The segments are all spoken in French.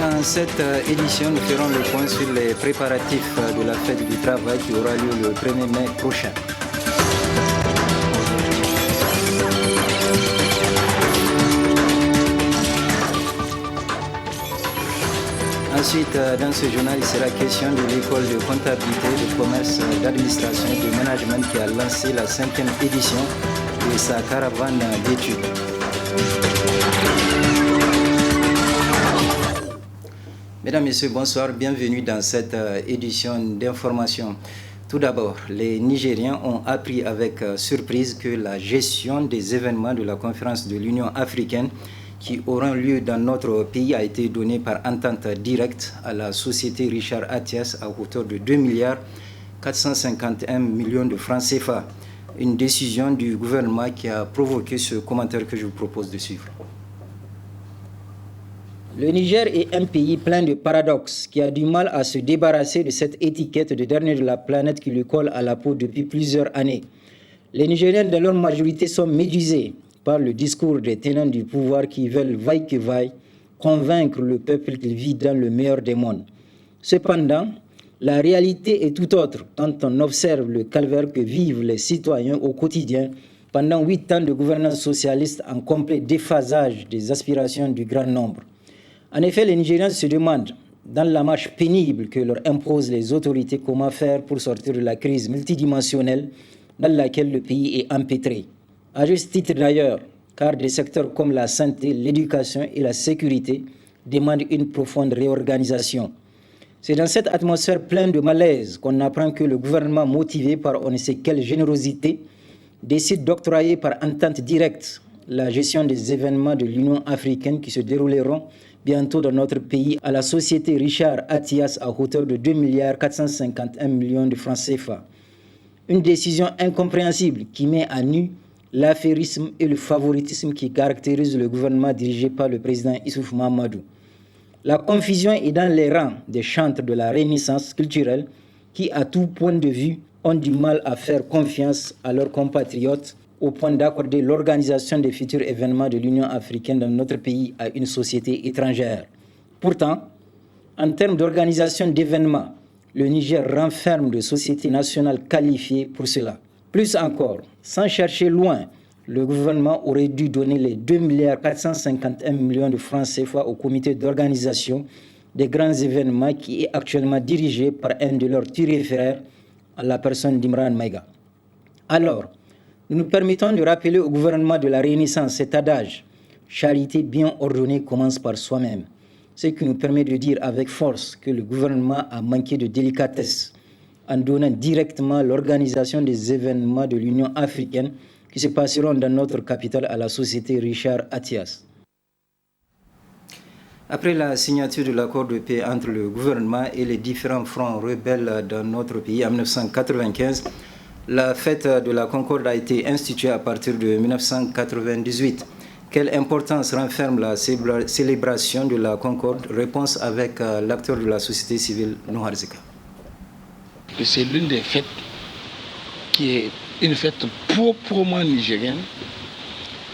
Dans cette édition, nous ferons le point sur les préparatifs de la fête du travail qui aura lieu le 1er mai prochain. Ensuite, dans ce journal, il sera question de l'école de comptabilité, de commerce, d'administration et de management qui a lancé la 5e édition de sa caravane d'études. Mesdames, Messieurs, bonsoir, bienvenue dans cette édition d'information. Tout d'abord, les Nigériens ont appris avec surprise que la gestion des événements de la conférence de l'Union africaine qui auront lieu dans notre pays a été donnée par entente directe à la société Richard Attias à hauteur de 2,451 milliards de francs CFA. Une décision du gouvernement qui a provoqué ce commentaire que je vous propose de suivre. Le Niger est un pays plein de paradoxes qui a du mal à se débarrasser de cette étiquette de dernier de la planète qui lui colle à la peau depuis plusieurs années. Les Nigériens, dans leur majorité, sont médusés par le discours des tenants du pouvoir qui veulent, vaille que vaille, convaincre le peuple qu'il vit dans le meilleur des mondes. Cependant, la réalité est tout autre quand on observe le calvaire que vivent les citoyens au quotidien pendant 8 ans de gouvernance socialiste en complet déphasage des aspirations du grand nombre. En effet, les Nigériens se demandent, dans la marche pénible que leur imposent les autorités, comment faire pour sortir de la crise multidimensionnelle dans laquelle le pays est empêtré. À juste titre d'ailleurs, car des secteurs comme la santé, l'éducation et la sécurité demandent une profonde réorganisation. C'est dans cette atmosphère pleine de malaise qu'on apprend que le gouvernement, motivé par on ne sait quelle générosité, décide d'octroyer par entente directe la gestion des événements de l'Union africaine qui se dérouleront bientôt dans notre pays à la société Richard Attias à hauteur de 2,451 milliards de francs CFA. Une décision incompréhensible qui met à nu l'affairisme et le favoritisme qui caractérisent le gouvernement dirigé par le président Issoufou Mahamadou. La confusion est dans les rangs des chantres de la Renaissance culturelle qui, à tout point de vue, ont du mal à faire confiance à leurs compatriotes au point d'accorder l'organisation des futurs événements de l'Union africaine dans notre pays à une société étrangère. Pourtant, en termes d'organisation d'événements, le Niger renferme de sociétés nationales qualifiées pour cela. Plus encore, sans chercher loin, le gouvernement aurait dû donner les 2,451 milliards de francs CFA au comité d'organisation des grands événements qui est actuellement dirigé par un de leurs turiféraires, à la personne d'Imran Maïga. Alors, nous nous permettons de rappeler au gouvernement de la Renaissance cet adage « Charité bien ordonnée commence par soi-même », ce qui nous permet de dire avec force que le gouvernement a manqué de délicatesse en donnant directement l'organisation des événements de l'Union africaine qui se passeront dans notre capitale à la société Richard Attias. Après la signature de l'accord de paix entre le gouvernement et les différents fronts rebelles dans notre pays en 1995, la fête de la Concorde a été instituée à partir de 1998. Quelle importance renferme la célébration de la Concorde? Réponse avec l'acteur de la société civile, Nohar Zika. C'est l'une des fêtes qui est une fête proprement nigérienne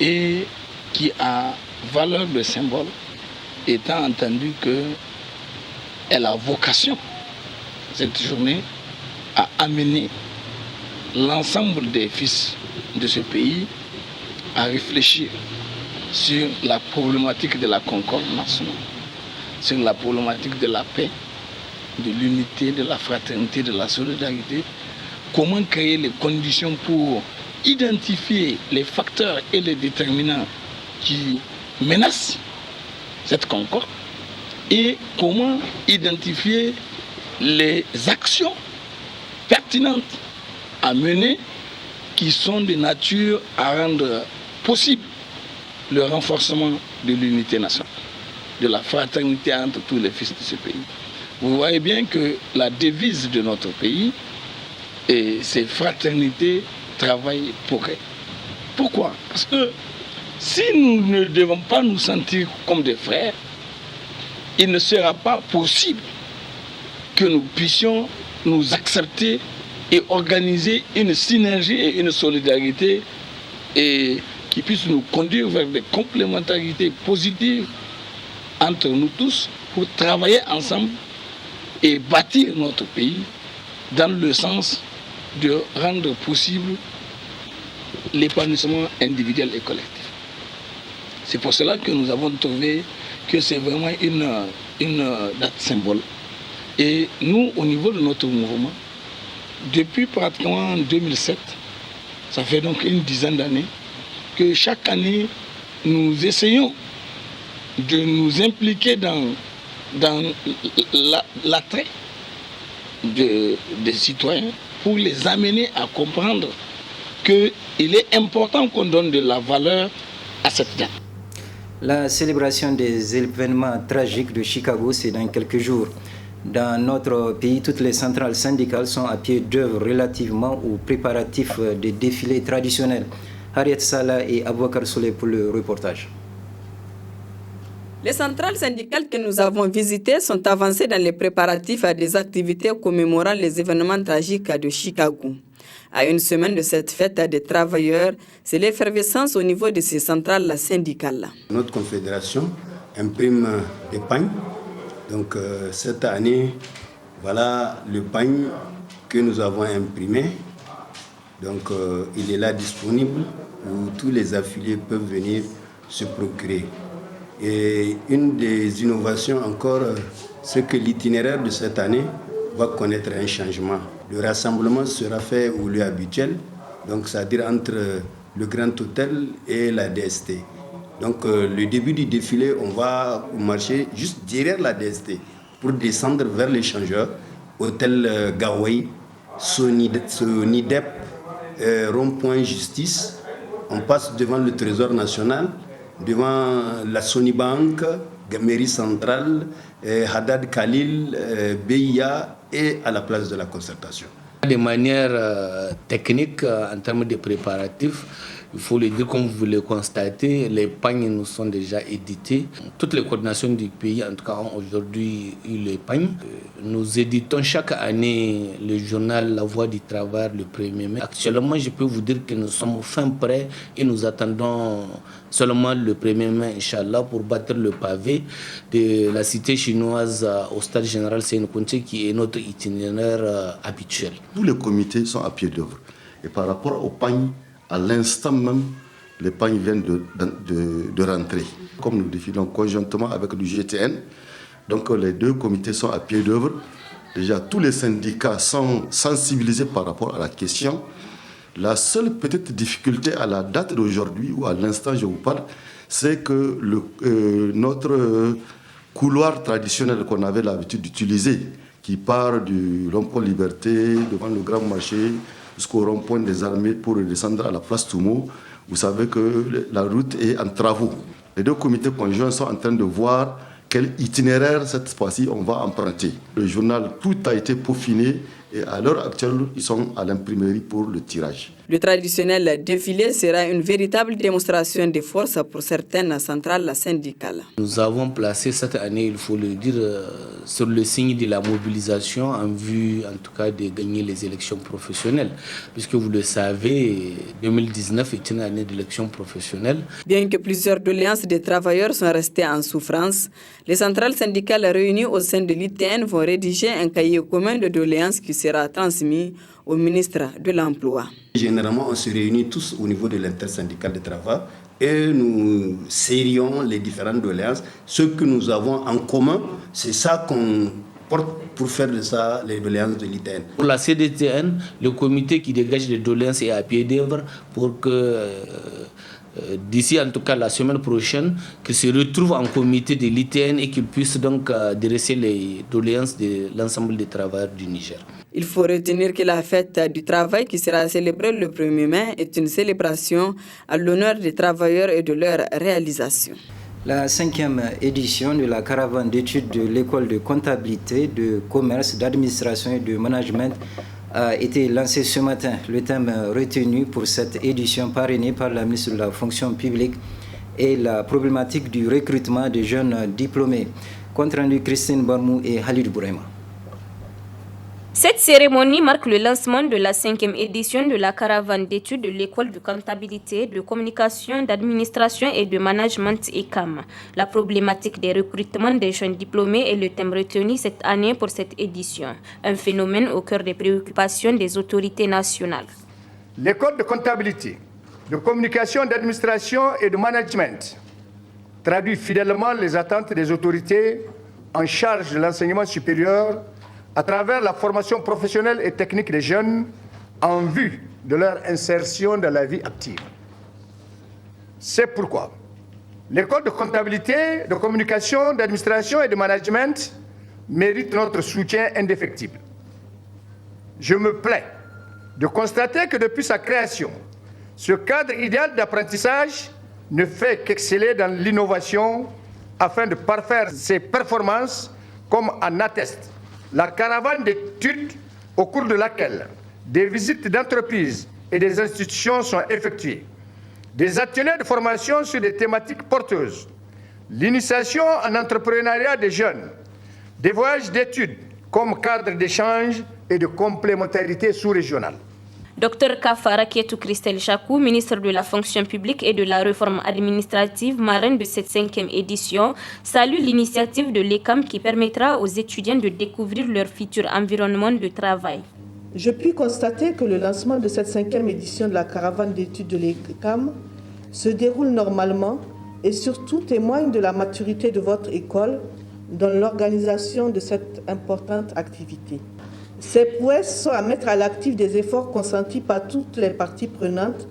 et qui a valeur de symbole, étant entendu qu'elle a vocation, cette journée, à amener l'ensemble des fils de ce pays à réfléchir sur la problématique de la concorde nationale, sur la problématique de la paix, de l'unité, de la fraternité, de la solidarité, comment créer les conditions pour identifier les facteurs et les déterminants qui menacent cette concorde et comment identifier les actions pertinentes à mener qui sont de nature à rendre possible le renforcement de l'unité nationale, de la fraternité entre tous les fils de ce pays. Vous voyez bien que la devise de notre pays, c'est fraternité, travail, progrès. Pourquoi? Parce que si nous ne devons pas nous sentir comme des frères, il ne sera pas possible que nous puissions nous accepter et organiser une synergie et une solidarité et qui puisse nous conduire vers des complémentarités positives entre nous tous pour travailler ensemble et bâtir notre pays dans le sens de rendre possible l'épanouissement individuel et collectif. C'est pour cela que nous avons trouvé que c'est vraiment une date symbole. Et nous, au niveau de notre mouvement, depuis pratiquement 2007, ça fait donc une dizaine d'années, que chaque année, nous essayons de nous impliquer dans l'attrait des citoyens pour les amener à comprendre qu'il est important qu'on donne de la valeur à cette date. La célébration des événements tragiques de Chicago, c'est dans quelques jours. Dans notre pays, toutes les centrales syndicales sont à pied d'œuvre relativement aux préparatifs des défilés traditionnels. Harriet Salah et Aboubakar Souley pour le reportage. Les centrales syndicales que nous avons visitées sont avancées dans les préparatifs à des activités commémorant les événements tragiques de Chicago. À une semaine de cette fête des travailleurs, c'est l'effervescence au niveau de ces centrales syndicales. Notre confédération imprime des pagnes. Donc cette année, voilà le pagne que nous avons imprimé. Donc il est là disponible où tous les affiliés peuvent venir se procurer. Et une des innovations encore, c'est que l'itinéraire de cette année va connaître un changement. Le rassemblement sera fait au lieu habituel, donc c'est-à-dire entre le Grand Hôtel et la DST. Donc le début du défilé, on va marcher juste derrière la DST pour descendre vers l'échangeur, Hôtel Gawai, Sonidep, Rond-Point Justice. On passe devant le Trésor National, devant la Sonibank, mairie centrale, Haddad Khalil, BIA et à la place de la concertation. De manière technique, en termes de préparatifs, il faut le dire, comme vous le constatez, les pagnes nous sont déjà édités. Toutes les coordinations du pays, en tout cas, ont aujourd'hui eu les pagnes. Nous éditons chaque année le journal La Voix du Travail le 1er mai. Actuellement, je peux vous dire que nous sommes fin prêts et nous attendons seulement le 1er mai, Inch'Allah, pour battre le pavé de la cité chinoise au stade général Sénécounté, qui est notre itinéraire habituel. Tous les comités sont à pied d'œuvre. Et par rapport aux pagnes, à l'instant même, les pagnes viennent de rentrer. Comme nous défilons conjointement avec le GTN, donc les deux comités sont à pied d'œuvre. Déjà, tous les syndicats sont sensibilisés par rapport à la question. La seule petite difficulté à la date d'aujourd'hui, ou à l'instant je vous parle, c'est que notre couloir traditionnel qu'on avait l'habitude d'utiliser, qui part du rond-point Liberté, devant le Grand Marché, jusqu'au rond-point des Armées pour redescendre à la place Toumo, vous savez que la route est en travaux. Les deux comités conjoints sont en train de voir quel itinéraire cette fois-ci on va emprunter. Le journal, tout a été peaufiné et à l'heure actuelle, ils sont à l'imprimerie pour le tirage. Le traditionnel défilé sera une véritable démonstration de force pour certaines centrales syndicales. Nous avons placé cette année, il faut le dire, sur le signe de la mobilisation en vue, en tout cas, de gagner les élections professionnelles. Puisque vous le savez, 2019 est une année d'élections professionnelles. Bien que plusieurs doléances des travailleurs sont restées en souffrance, les centrales syndicales réunies au sein de l'ITN vont rédiger un cahier commun de doléances qui sera transmis au ministre de l'Emploi. Généralement, on se réunit tous au niveau de l'intersyndical de travail et nous serions les différentes doléances. Ce que nous avons en commun, c'est ça qu'on porte pour faire de ça les doléances de l'ITN. Pour la CDTN, le comité qui dégage les doléances est à pied d'œuvre pour que d'ici en tout cas la semaine prochaine, qu'ils se retrouvent en comité de l'ITN et qu'ils puissent donc dresser les doléances de l'ensemble des travailleurs du Niger. Il faut retenir que la fête du travail qui sera célébrée le 1er mai est une célébration à l'honneur des travailleurs et de leur réalisation. La 5e édition de la caravane d'études de l'école de comptabilité, de commerce, d'administration et de management a été lancée ce matin. Le thème retenu pour cette édition parrainée par la ministre de la fonction publique est la problématique du recrutement des jeunes diplômés. Compte rendu Christine Barmou et Halid Bourema. Cette cérémonie marque le lancement de la 5e édition de la caravane d'études de l'école de comptabilité, de communication, d'administration et de management ECAM. La problématique des recrutements des jeunes diplômés est le thème retenu cette année pour cette édition, un phénomène au cœur des préoccupations des autorités nationales. L'école de comptabilité, de communication, d'administration et de management traduit fidèlement les attentes des autorités en charge de l'enseignement supérieur à travers la formation professionnelle et technique des jeunes en vue de leur insertion dans la vie active. C'est pourquoi l'école de comptabilité, de communication, d'administration et de management mérite notre soutien indéfectible. Je me plais de constater que depuis sa création, ce cadre idéal d'apprentissage ne fait qu'exceller dans l'innovation afin de parfaire ses performances, comme en atteste la caravane d'études au cours de laquelle des visites d'entreprises et des institutions sont effectuées, des ateliers de formation sur des thématiques porteuses, l'initiation en entrepreneuriat des jeunes, des voyages d'études comme cadre d'échange et de complémentarité sous-régionale. Dr Kafara Kietou Christelle Chakou, ministre de la fonction publique et de la réforme administrative, marraine de cette 5e édition, salue l'initiative de l'ECAM qui permettra aux étudiants de découvrir leur futur environnement de travail. Je puis constater que le lancement de cette 5e édition de la caravane d'études de l'ECAM se déroule normalement et surtout témoigne de la maturité de votre école dans l'organisation de cette importante activité. Ces prouesses sont à mettre à l'actif des efforts consentis par toutes les parties prenantes,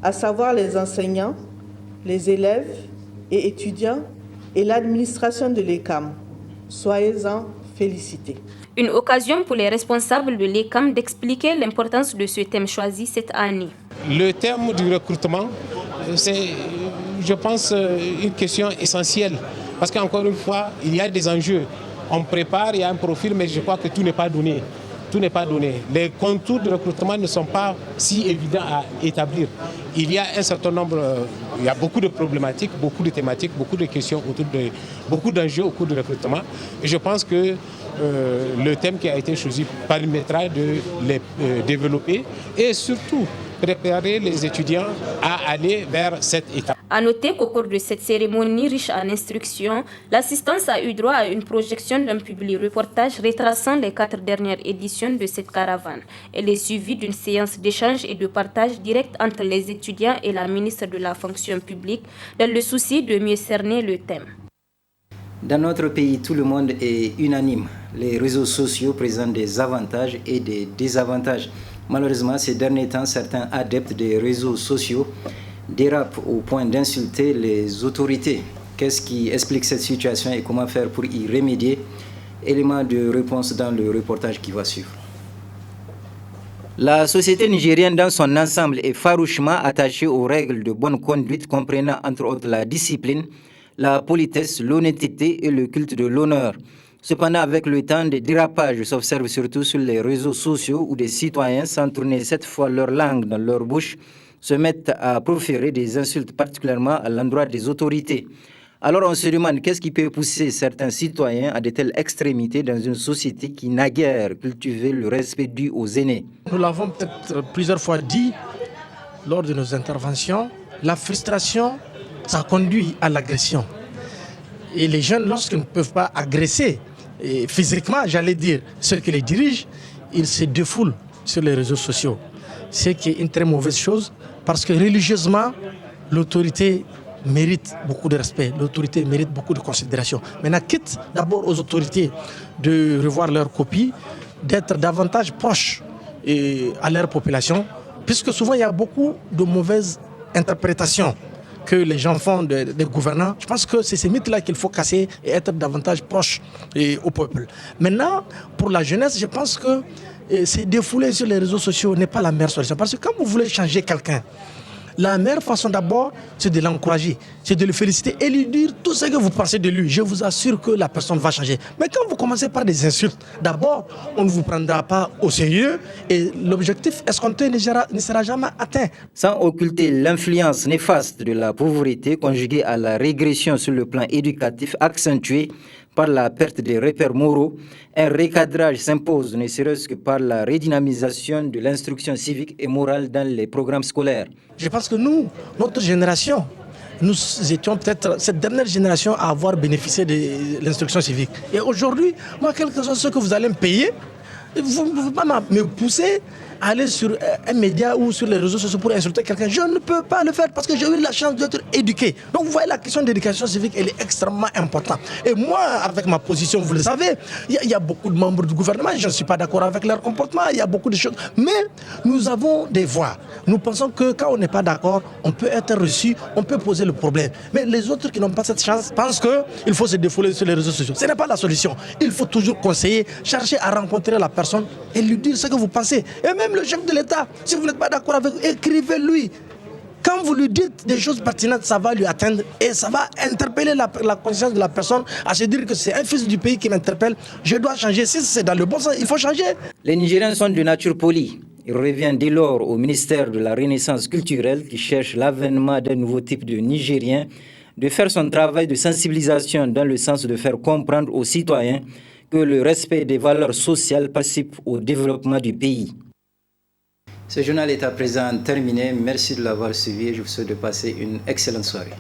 à savoir les enseignants, les élèves et étudiants et l'administration de l'ECAM. Soyez-en félicités. Une occasion pour les responsables de l'ECAM d'expliquer l'importance de ce thème choisi cette année. Le thème du recrutement, c'est, je pense, une question essentielle. Parce qu'encore une fois, il y a des enjeux. On prépare, il y a un profil, mais je crois que tout n'est pas donné. Tout n'est pas donné. Les contours de recrutement ne sont pas si évidents à établir. Il y a un certain nombre, il y a beaucoup de problématiques, beaucoup de thématiques, beaucoup de questions autour de, beaucoup d'enjeux au cours du recrutement. Et je pense que le thème qui a été choisi permettra de les développer et surtout préparer les étudiants à aller vers cette étape. À noter qu'au cours de cette cérémonie riche en instructions, l'assistance a eu droit à une projection d'un public reportage retraçant les 4 dernières éditions de cette caravane. Elle est suivie d'une séance d'échange et de partage direct entre les étudiants et la ministre de la fonction publique dans le souci de mieux cerner le thème. Dans notre pays, tout le monde est unanime. Les réseaux sociaux présentent des avantages et des désavantages. Malheureusement, ces derniers temps, certains adeptes des réseaux sociaux dérapent au point d'insulter les autorités. Qu'est-ce qui explique cette situation et comment faire pour y remédier? Élément de réponse dans le reportage qui va suivre. La société nigérienne dans son ensemble est farouchement attachée aux règles de bonne conduite comprenant entre autres la discipline, la politesse, l'honnêteté et le culte de l'honneur. Cependant, avec le temps, des dérapages s'observent surtout sur les réseaux sociaux où des citoyens, sans tourner cette fois leur langue dans leur bouche, se mettent à proférer des insultes particulièrement à l'endroit des autorités. Alors on se demande qu'est-ce qui peut pousser certains citoyens à de telles extrémités dans une société qui n'a guère cultivé le respect dû aux aînés. Nous l'avons peut-être plusieurs fois dit lors de nos interventions, la frustration, ça conduit à l'agression. Et les jeunes, lorsqu'ils ne peuvent pas agresser, et physiquement, j'allais dire, ceux qui les dirigent, ils se défoulent sur les réseaux sociaux. C'est qui est une très mauvaise chose parce que religieusement, l'autorité mérite beaucoup de respect, l'autorité mérite beaucoup de considération. Maintenant, quitte d'abord aux autorités de revoir leurs copies, d'être davantage proches à leur population, puisque souvent il y a beaucoup de mauvaises interprétations que les gens font des gouvernants. Je pense que c'est ces mythes-là qu'il faut casser et être davantage proche au peuple. Maintenant, pour la jeunesse, je pense que se défouler sur les réseaux sociaux n'est pas la meilleure solution. Parce que quand vous voulez changer quelqu'un, la meilleure façon d'abord, c'est de l'encourager, c'est de le féliciter et lui dire tout ce que vous pensez de lui. Je vous assure que la personne va changer. Mais quand vous commencez par des insultes, d'abord, on ne vous prendra pas au sérieux et l'objectif escompté ne sera jamais atteint. Sans occulter l'influence néfaste de la pauvreté conjuguée à la régression sur le plan éducatif accentuée par la perte des repères moraux, un recadrage s'impose, ne serait-ce que par la redynamisation de l'instruction civique et morale dans les programmes scolaires. Je pense que nous, notre génération, nous étions peut-être cette dernière génération à avoir bénéficié de l'instruction civique. Et aujourd'hui, moi, quel que soit ce que vous allez me payer, vous ne pouvez pas me pousser à aller sur un média ou sur les réseaux sociaux pour insulter quelqu'un. Je ne peux pas le faire parce que j'ai eu la chance d'être éduqué. Donc vous voyez, la question d'éducation civique, elle est extrêmement importante. Et moi, avec ma position, vous le savez, il y a beaucoup de membres du gouvernement, je ne suis pas d'accord avec leur comportement, il y a beaucoup de choses. Mais nous avons des voix. Nous pensons que quand on n'est pas d'accord, on peut être reçu, on peut poser le problème. Mais les autres qui n'ont pas cette chance pensent qu'il faut se défouler sur les réseaux sociaux. Ce n'est pas la solution. Il faut toujours conseiller, chercher à rencontrer la personne et lui dire ce que vous pensez. Et même le chef de l'État, si vous n'êtes pas d'accord avec lui, écrivez-lui. Quand vous lui dites des choses pertinentes, ça va lui atteindre et ça va interpeller la conscience de la personne à se dire que c'est un fils du pays qui m'interpelle, je dois changer. Si c'est dans le bon sens, il faut changer. Les Nigériens sont de nature polie. Il revient dès lors au ministère de la Renaissance culturelle qui cherche l'avènement d'un nouveau type de Nigériens de faire son travail de sensibilisation dans le sens de faire comprendre aux citoyens que le respect des valeurs sociales participe au développement du pays. Ce journal est à présent terminé. Merci de l'avoir suivi et je vous souhaite de passer une excellente soirée.